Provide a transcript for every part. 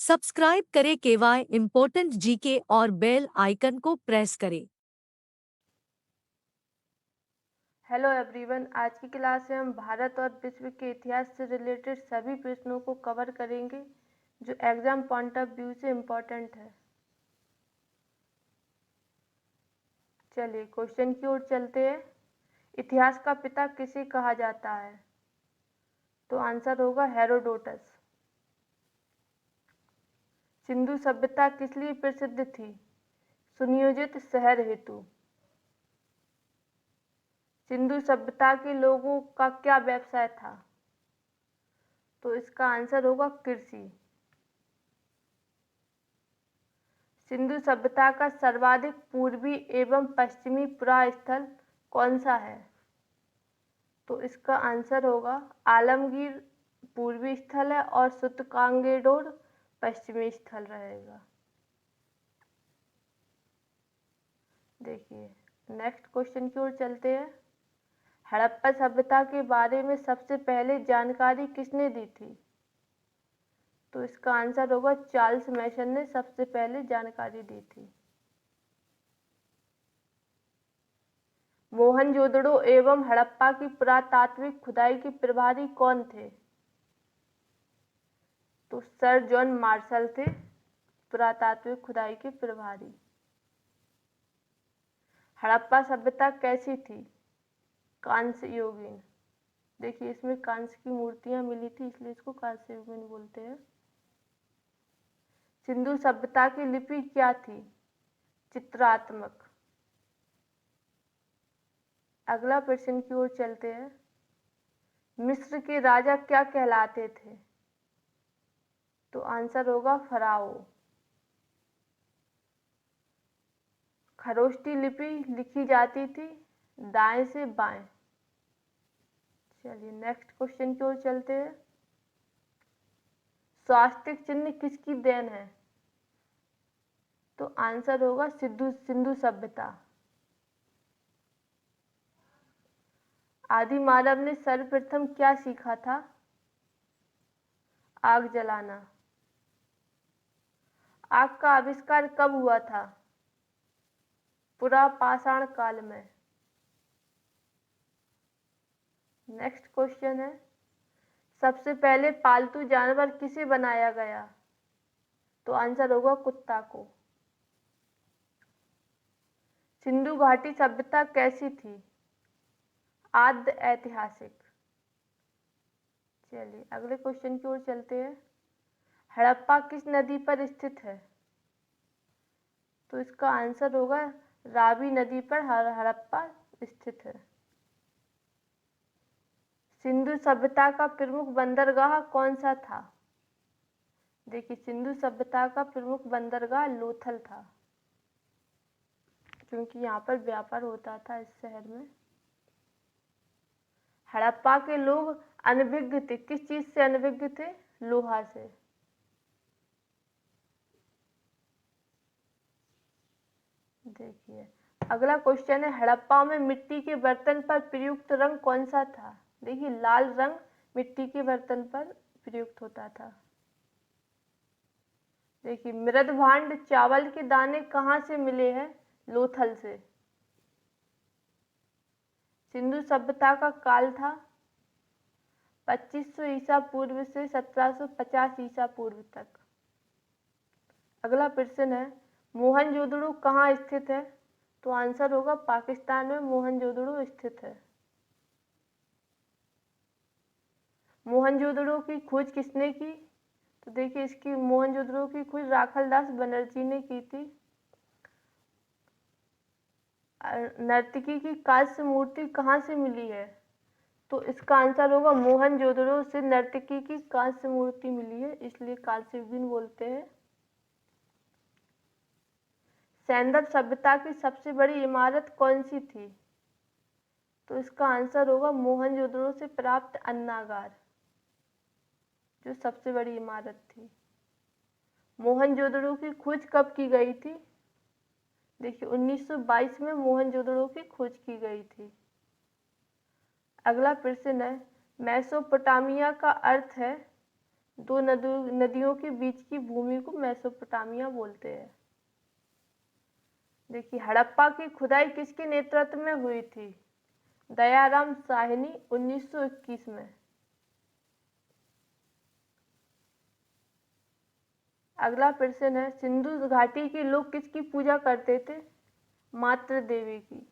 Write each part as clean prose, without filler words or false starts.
Subscribe करें KY important GK और bell icon को प्रेस करें। हेलो एवरीवन, आज की क्लास में हम भारत और विश्व के इतिहास से रिलेटेड सभी प्रश्नों को कवर करेंगे जो एग्जाम पॉइंट ऑफ व्यू से इम्पोर्टेंट है। चलिए क्वेश्चन की ओर चलते हैं। इतिहास का पिता किसे कहा जाता है? तो आंसर होगा हेरोडोटस। सिंधु सभ्यता किस लिए प्रसिद्ध थी? सुनियोजित शहर हेतु। सिंधु सभ्यता के लोगों का क्या व्यवसाय था? तो इसका आंसर होगा कृषि। सिंधु सभ्यता का सर्वाधिक पूर्वी एवं पश्चिमी पुरास्थल कौन सा है? तो इसका आंसर होगा आलमगीर पूर्वी स्थल है और सूतकांगेडोर पश्चिमी स्थल रहेगा। देखिए नेक्स्ट क्वेश्चन की ओर चलते हैं। हड़प्पा सभ्यता के बारे में सबसे पहले जानकारी किसने दी थी? तो इसका आंसर होगा चार्ल्स मैसन ने सबसे पहले जानकारी दी थी। मोहनजोदड़ो एवं हड़प्पा की पुरातात्विक खुदाई के प्रभारी कौन थे? तो सर जॉन मार्शल थे पुरातात्विक खुदाई के प्रभारी। हड़प्पा सभ्यता कैसी थी? कांस्य युगीन। देखिए इसमें कांस्य की मूर्तियां मिली थी इसलिए इसको कांस्य युगीन बोलते हैं। सिंधु सभ्यता की लिपि क्या थी? चित्रात्मक। अगला प्रश्न की ओर चलते हैं। मिस्र के राजा क्या कहलाते थे? तो आंसर होगा फराओ। खरोष्टी लिपि लिखी जाती थी दाएं से बाएं। चलिए नेक्स्ट क्वेश्चन की ओर चलते हैं। स्वास्तिक चिन्ह किसकी देन है? तो आंसर होगा सिंधु सभ्यता। आदि मानव ने सर्वप्रथम क्या सीखा था? आग जलाना। आग का आविष्कार कब हुआ था? पुरापाषाण काल में। नेक्स्ट क्वेश्चन है। सबसे पहले पालतू जानवर किसे बनाया गया? तो आंसर होगा कुत्ता को। सिंधु घाटी सभ्यता कैसी थी? आद्य ऐतिहासिक। चलिए अगले क्वेश्चन की ओर चलते हैं। हड़प्पा किस नदी पर स्थित है? तो इसका आंसर होगा रावी नदी पर हड़प्पा स्थित है। सिंधु सभ्यता का प्रमुख बंदरगाह कौन सा था? देखिए सिंधु सभ्यता का प्रमुख बंदरगाह लोथल था क्योंकि यहाँ पर व्यापार होता था इस शहर में। हड़प्पा के लोग अनभिज्ञ थे। किस चीज से अनभिज्ञ थे? लोहा से। देखिए अगला क्वेश्चन है। हड़प्पा में मिट्टी के बर्तन पर प्रयुक्त रंग कौन सा था? देखिए लाल रंग मिट्टी के बर्तन पर प्रयुक्त होता था। देखिए मृदभांड चावल के दाने कहाँ से मिले हैं? लोथल से। सिंधु सभ्यता का काल था 2500 ईसा पूर्व से 1750 ईसा पूर्व तक। अगला प्रश्न है। मोहनजोदड़ो कहाँ स्थित है? तो आंसर होगा पाकिस्तान में मोहनजोदड़ो स्थित है। मोहनजोदड़ो की खोज किसने की? तो देखिए इसकी मोहनजोदड़ो की खोज राखलदास बनर्जी ने की थी। नर्तकी की कांस्य मूर्ति कहाँ से मिली है? तो इसका आंसर होगा मोहनजोदड़ो से नर्तकी की कांस्य मूर्ति मिली है इसलिए कांस्य युगीन बोलते हैं। सैंधव सभ्यता की सबसे बड़ी इमारत कौन सी थी? तो इसका आंसर होगा मोहनजोदड़ो से प्राप्त अन्नागार जो सबसे बड़ी इमारत थी। मोहनजोदड़ो की खोज कब की गई थी? देखिए 1922 में मोहनजोदड़ो की खोज की गई थी। अगला प्रश्न है। मेसोपोटामिया का अर्थ है? दो नदियों के बीच की भूमि को मेसोपोटामिया बोलते हैं। देखिए, हड़प्पा की खुदाई किसके नेतृत्व में हुई थी? दयाराम साहनी 1921 में। अगला प्रश्न है, सिंधु घाटी के लोग किसकी पूजा करते थे? मातृ देवी की।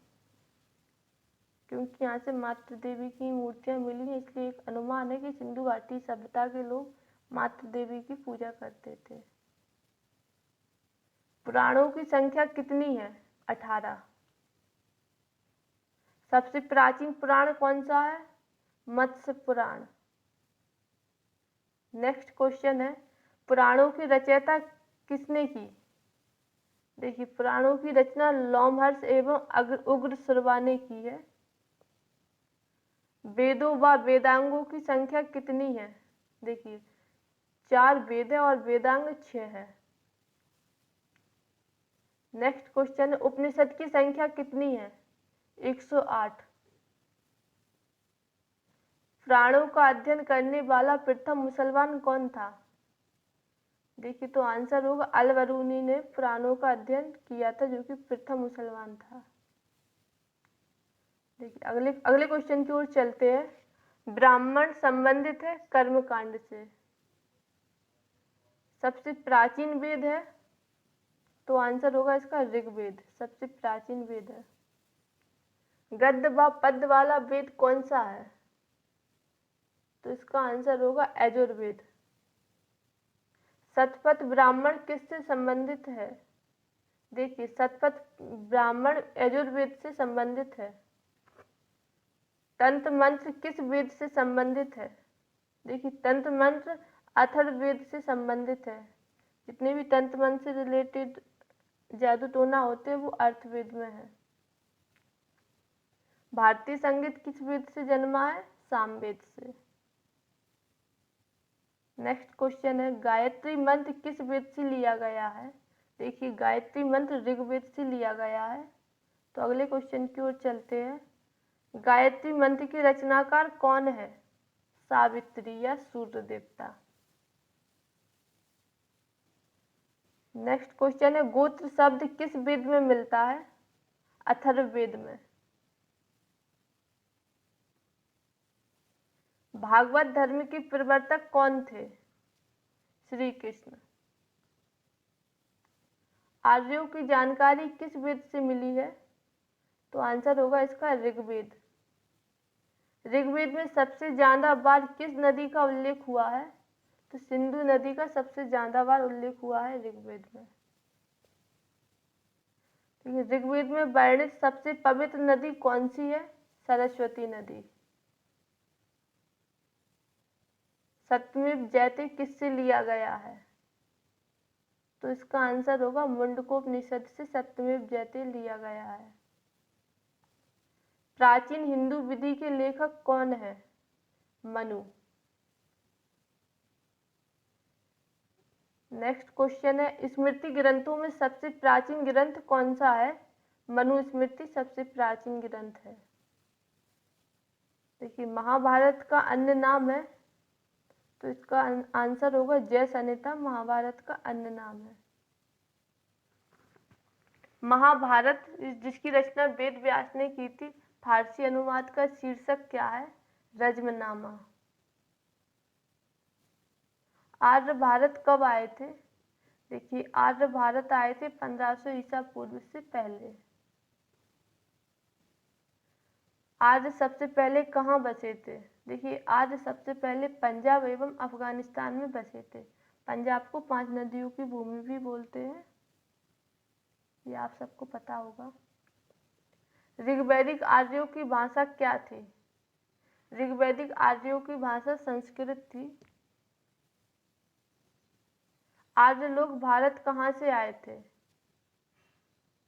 क्योंकि यहाँ से मातृ देवी की मूर्तियां मिली हैं, इसलिए एक अनुमान है कि सिंधु घाटी सभ्यता के लोग मातृ देवी की पूजा करते थे। पुराणों की संख्या कितनी है? 18। सबसे प्राचीन पुराण कौन सा है? मत्स्य पुराण। नेक्स्ट क्वेश्चन है, पुराणों की रचयिता किसने की? देखिए, पुराणों की रचना लोमहर्ष एवं उग्रश्रवा ने की है। वेदों व वेदांगों की संख्या कितनी है? देखिए, 4 वेद है और वेदांग 6 है। नेक्स्ट क्वेश्चन है, उपनिषद की संख्या कितनी है? 108। पुराणों का अध्ययन करने वाला प्रथम मुसलमान कौन था? देखिए, तो आंसर होगा अल-बरूनी ने पुराणों का अध्ययन किया था, जो कि प्रथम मुसलमान था। देखिए, अगले क्वेश्चन की ओर चलते हैं। ब्राह्मण संबंधित है कर्मकांड से। सबसे प्राचीन वेद है, तो आंसर होगा इसका ऋग्वेद सबसे प्राचीन वेद है। गद्य व पद्य वाला वेद कौन सा है? तो इसका आंसर होगा यजुर्वेद। शतपथ ब्राह्मण किससे संबंधित है? देखिए, शतपथ ब्राह्मण यजुर्वेद से संबंधित है। तंत्र मंत्र किस वेद से संबंधित है? देखिए, तंत्र मंत्र अथर्ववेद से संबंधित है। जितने भी तंत्र मंत्र से रिलेटेड जादू टोना होते हैं वो अर्थवेद में है। भारतीय संगीत किस वेद से जन्मा है? सामवेद से। नेक्स्ट क्वेश्चन है, गायत्री मंत्र किस वेद से लिया गया है? देखिए, गायत्री मंत्र ऋग्वेद से लिया गया है। तो अगले क्वेश्चन की ओर चलते हैं। गायत्री मंत्र के रचनाकार कौन है? सावित्री या सूर्य देवता। नेक्स्ट क्वेश्चन है, गोत्र शब्द किस वेद में मिलता है? अथर्ववेद में। भागवत धर्म के प्रवर्तक कौन थे? श्री कृष्ण। आर्यों की जानकारी किस वेद से मिली है? तो आंसर होगा इसका ऋग्वेद। ऋग्वेद में सबसे ज्यादा बार किस नदी का उल्लेख हुआ है? तो सिंधु नदी का सबसे ज्यादा बार उल्लेख हुआ है ऋग्वेद में। ऋग्वेद में वर्णित सबसे पवित्र नदी कौन सी है? सरस्वती नदी। सत्यमेव जयते किससे लिया गया है? तो इसका आंसर होगा मुंडकोपनिषद से सत्यमेव जयते लिया गया है। प्राचीन हिंदू विधि के लेखक कौन है? मनु। नेक्स्ट क्वेश्चन है, स्मृति ग्रंथों में सबसे प्राचीन ग्रंथ कौन सा है? मनुस्मृति सबसे प्राचीन ग्रंथ है। देखिए, महाभारत का अन्य नाम है, तो इसका आंसर होगा जय संहिता महाभारत का अन्य नाम है। महाभारत जिसकी रचना वेद व्यास ने की थी, फारसी अनुवाद का शीर्षक क्या है? रज्मनामा। आर्य भारत कब आए थे? देखिए, आर्य भारत आए थे 1500 ईसा पूर्व से पहले। आर्य सबसे पहले कहाँ बसे थे? देखिए, आर्य सबसे पहले पंजाब एवं अफगानिस्तान में बसे थे। पंजाब को 5 नदियों की भूमि भी बोलते हैं, ये आप सबको पता होगा। ऋग्वैदिक आर्यों की भाषा क्या थी? ऋग्वैदिक आर्यों की भाषा संस्कृत थी। आर्य लोग भारत कहाँ से आए थे?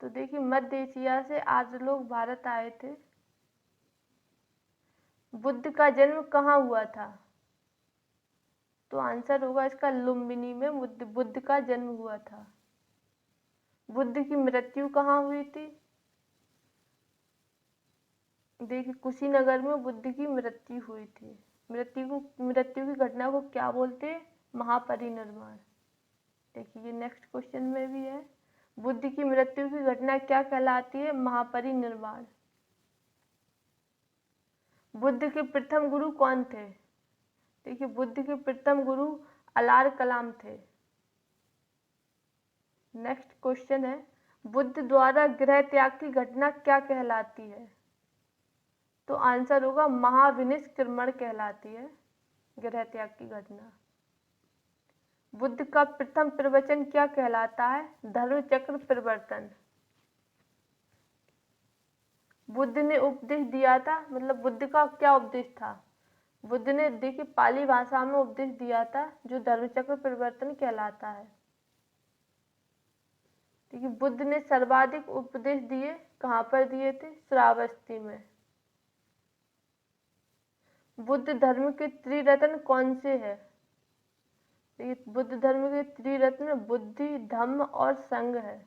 तो देखिए, मध्य एशिया से आर्य लोग भारत आए थे। बुद्ध का जन्म कहाँ हुआ था? तो आंसर होगा इसका लुम्बिनी में बुद्ध का जन्म हुआ था। बुद्ध की मृत्यु कहाँ हुई थी? देखिए, कुशीनगर में बुद्ध की मृत्यु हुई थी। मृत्यु की घटना को क्या बोलते हैं? महापरिनिर्वाण। देखिए नेक्स्ट क्वेश्चन में भी है, बुद्ध की मृत्यु की घटना क्या कहलाती है? महापरिनिर्वाण। बुद्ध के प्रथम गुरु कौन थे? देखिए बुद्ध के प्रथम गुरु अलार कलाम थे। नेक्स्ट क्वेश्चन है, बुद्ध द्वारा गृह त्याग की घटना क्या कहलाती है? तो आंसर होगा महाविनिष्क्रमण कहलाती है गृह त्याग की घटना। बुद्ध का प्रथम प्रवचन क्या कहलाता है? धर्मचक्र प्रवर्तन। बुद्ध ने उपदेश दिया था, मतलब बुद्ध का क्या उपदेश था? बुद्ध ने देखिए पाली भाषा में उपदेश दिया था जो धर्मचक्र परिवर्तन कहलाता है। देखिए बुद्ध ने सर्वाधिक उपदेश दिए कहाँ पर दिए थे? श्रावस्ती में। बुद्ध धर्म के त्रिरत्न कौन से है? देखिए बुद्ध धर्म के त्रिरत्न बुद्धि, धम्म और संघ है।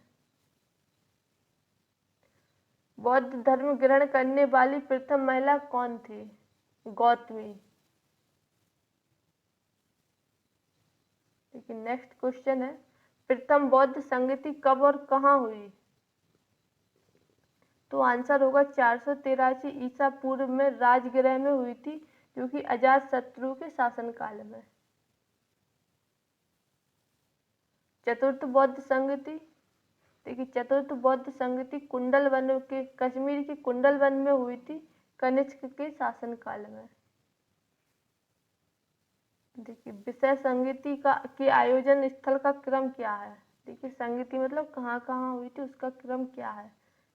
बौद्ध धर्म ग्रहण करने वाली प्रथम महिला कौन थी? गौतमी। देखिए नेक्स्ट क्वेश्चन है, प्रथम बौद्ध संगति कब और कहाँ हुई? तो आंसर होगा 483 ईसा पूर्व में राजगृह में हुई थी, जो कि अजातशत्रु के शासनकाल में। चतुर्थ बौद्ध संगति, देखिए चतुर्थ बौद्ध संगति कुंडल वन के, कश्मीर के कुंडल वन में हुई थी कनिष्क के शासनकाल में। देखिए विषय संगति के आयोजन स्थल का क्रम क्या है? देखिए संगति मतलब कहाँ कहाँ हुई थी, उसका क्रम क्या है?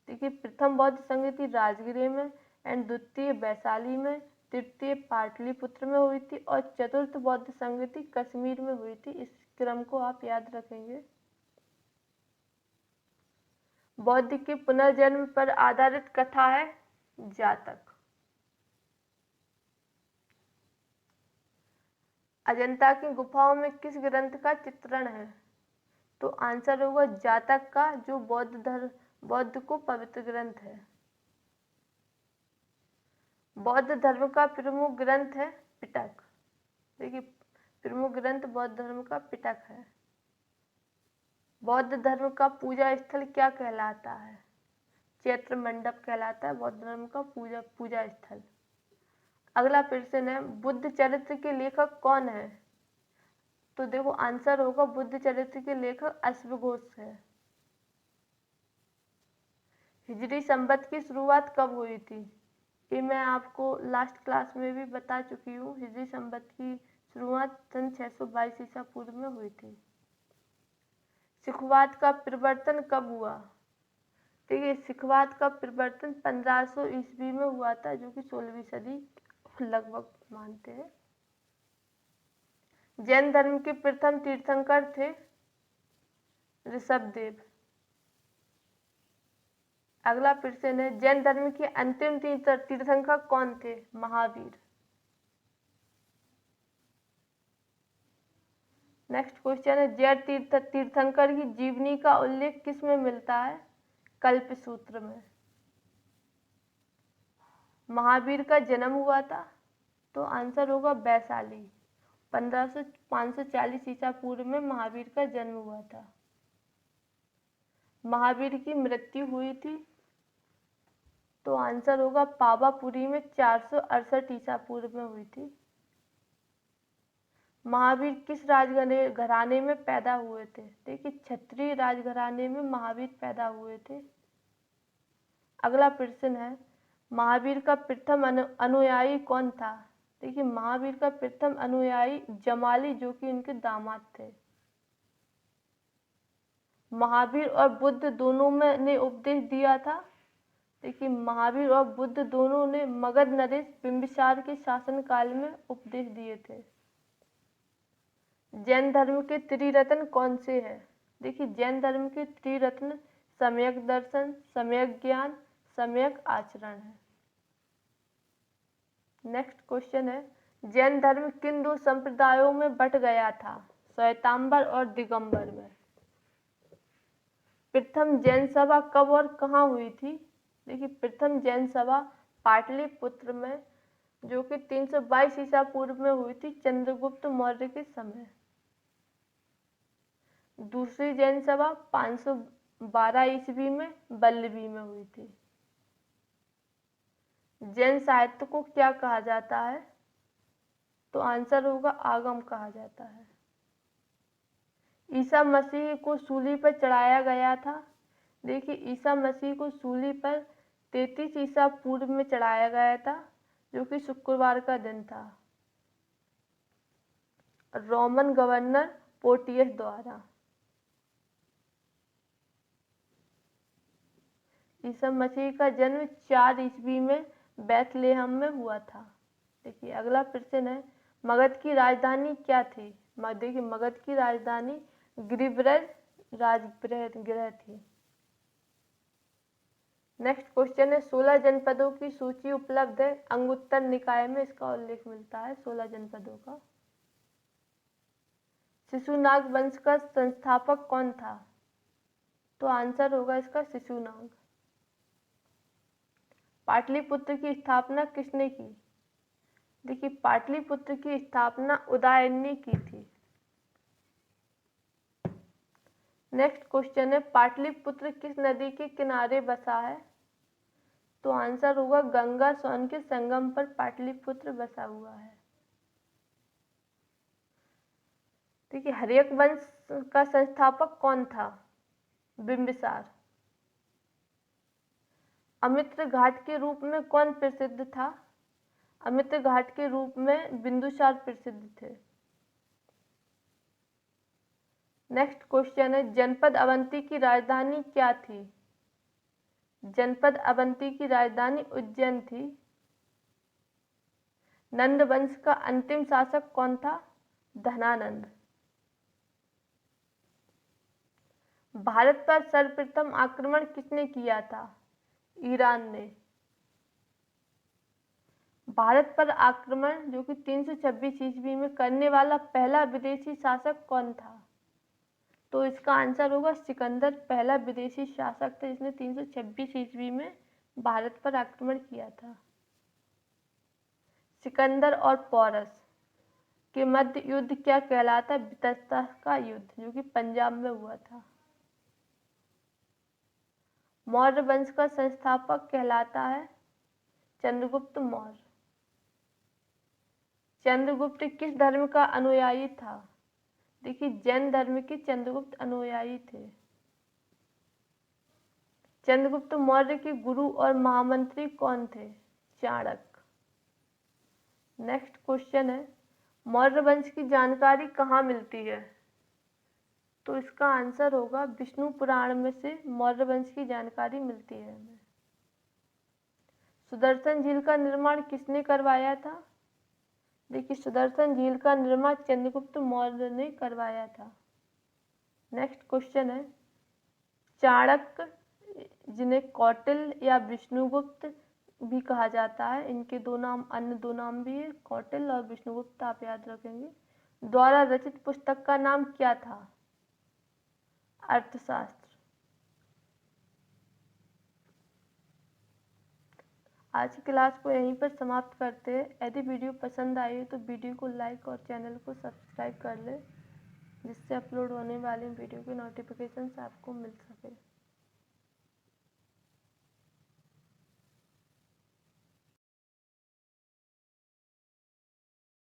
देखिए प्रथम बौद्ध संगति राजगृह में, एंड द्वितीय वैशाली में, तृतीय पाटलिपुत्र में हुई थी, और चतुर्थ बौद्ध संगति कश्मीर में हुई थी। इस क्रम को आप याद रखेंगे। बौद्ध के पुनर्जन्म पर आधारित कथा है जातक। अजंता की गुफाओं में किस ग्रंथ का चित्रण है? तो आंसर होगा जातक का, जो बौद्ध को पवित्र ग्रंथ है। बौद्ध धर्म का प्रमुख ग्रंथ है पिटक। देखिए प्रमुख ग्रंथ बौद्ध धर्म का पिटक है। बौद्ध धर्म का पूजा स्थल क्या कहलाता है? चैत्र मंडप कहलाता है बौद्ध धर्म का पूजा स्थल। अगला प्रश्न है, बुद्ध चरित्र के लेखक कौन है? तो देखो आंसर होगा बुद्ध चरित्र के लेखक अश्वघोष है। हिजरी संवत की शुरुआत कब हुई थी? ये मैं आपको लास्ट क्लास में भी बता चुकी हूँ। हिजरी संवत की शुरुआत सन 622 ईसा पूर्व में हुई थी। सिखवाद का प्रवर्तन कब हुआ? देखिए सिखवाद का प्रवर्तन 1500 ईस्वी में हुआ था, जो कि 16वीं सदी लगभग मानते हैं। जैन धर्म के प्रथम तीर्थंकर थे ऋषभदेव। अगला प्रश्न है, जैन धर्म के अंतिम तीर्थंकर कौन थे? महावीर। नेक्स्ट क्वेश्चन है, जैन तीर्थंकर की जीवनी का उल्लेख किस में मिलता है? कल्पसूत्र में। महावीर का जन्म हुआ था, तो आंसर होगा वैशाली। 540 ईसा पूर्व में महावीर का जन्म हुआ था। महावीर की मृत्यु हुई थी, तो आंसर होगा पावापुरी में 468 ईसा पूर्व में हुई थी। महावीर किस राजघराने में पैदा हुए थे? देखिए क्षत्रिय राजघराने में महावीर पैदा हुए थे। अगला प्रश्न है, महावीर का प्रथम अनुयायी कौन था? देखिए महावीर का प्रथम अनुयायी जमाली, जो कि उनके दामाद थे। महावीर और बुद्ध दोनों ने उपदेश दिया था। देखिए महावीर और बुद्ध दोनों ने मगध नरेश बिंबिसार के शासनकाल में उपदेश दिए थे। जैन धर्म के त्रिरत्न कौन से हैं? देखिए जैन धर्म के त्रिरत्न सम्यक दर्शन, सम्यक ज्ञान, सम्यक आचरण है। नेक्स्ट क्वेश्चन है, जैन धर्म किन दो संप्रदायों में बट गया था? श्वेतांबर और दिगंबर में। प्रथम जैन सभा कब और कहाँ हुई थी? देखिए प्रथम जैन सभा पाटलिपुत्र में, जो कि 322 ईसा पूर्व में हुई थी, चंद्रगुप्त मौर्य के समय। दूसरी जैन सभा 512 ईस्वी में वल्लभी में हुई थी। जैन साहित्य को क्या कहा जाता है? तो आंसर होगा आगम कहा जाता है। ईसा मसीह को सूली पर चढ़ाया गया था। देखिए, ईसा मसीह को सूली पर 33 ईसा पूर्व में चढ़ाया गया था, जो कि शुक्रवार का दिन था, रोमन गवर्नर पोर्टियस द्वारा। ईसा मसीह का जन्म 4 ईस्वी में बैथलेहम में हुआ था। देखिए, अगला प्रश्न है, मगध की राजधानी क्या थी? देखिए, मगध की राजधानी गिरिब्रज राजगृह थी। नेक्स्ट क्वेश्चन है, 16 जनपदों की सूची उपलब्ध है। अंगुत्तर निकाय में इसका उल्लेख मिलता है 16 जनपदों का। शिशुनाग वंश का संस्थापक कौन था? तो आंसर होगा इसका शिशुनाग। पाटलिपुत्र की स्थापना किसने की? देखिए, पाटलिपुत्र की स्थापना उदयन ने की थी। नेक्स्ट क्वेश्चन है, पाटलिपुत्र किस नदी के किनारे बसा है? तो आंसर होगा गंगा सोन के संगम पर पाटलिपुत्र बसा हुआ है। देखिए, हर्यक वंश का संस्थापक कौन था? बिंबिसार। अमित्र घाट के रूप में कौन प्रसिद्ध था? अमित्र घाट के रूप में बिंदुसार प्रसिद्ध थे। नेक्स्ट क्वेश्चन है, जनपद अवंती की राजधानी क्या थी? जनपद अवंती की राजधानी उज्जैन थी। नंद वंश का अंतिम शासक कौन था? धनानंद। भारत पर सर्वप्रथम आक्रमण किसने किया था? ईरान ने। भारत पर आक्रमण जो कि 326 ईस्वी में करने वाला पहला विदेशी शासक कौन था? तो इसका आंसर होगा सिकंदर पहला विदेशी शासक था, जिसने 326 ईस्वी में भारत पर आक्रमण किया था। सिकंदर और पोरस के मध्य युद्ध क्या कहलाता? बितस्ता का युद्ध, जो कि पंजाब में हुआ था। मौर्य वंश का संस्थापक कहलाता है चंद्रगुप्त मौर्य। चंद्रगुप्त किस धर्म का अनुयायी था? देखिए, जैन धर्म के चंद्रगुप्त अनुयायी थे। चंद्रगुप्त मौर्य के गुरु और महामंत्री कौन थे? चाणक्य। नेक्स्ट क्वेश्चन है, मौर्य वंश की जानकारी कहाँ मिलती है? तो इसका आंसर होगा विष्णु पुराण में से मौर्य वंश की जानकारी मिलती है हमें। सुदर्शन झील का निर्माण किसने करवाया था? देखिए, सुदर्शन झील का निर्माण चंद्रगुप्त मौर्य ने करवाया था। नेक्स्ट क्वेश्चन है, चाणक्य, जिन्हें कौटिल्य या विष्णुगुप्त भी कहा जाता है, इनके दो नाम, अन्य दो नाम भी है, कौटिल्य और विष्णुगुप्त, आप याद रखेंगे, द्वारा रचित पुस्तक का नाम क्या था? अर्थशास्त्र। आज की क्लास को यहीं पर समाप्त करते हैं। यदि वीडियो पसंद आई हो तो वीडियो को लाइक और चैनल को सब्सक्राइब कर लें, जिससे अपलोड होने वाली वीडियो की नोटिफिकेशन आपको मिल सके।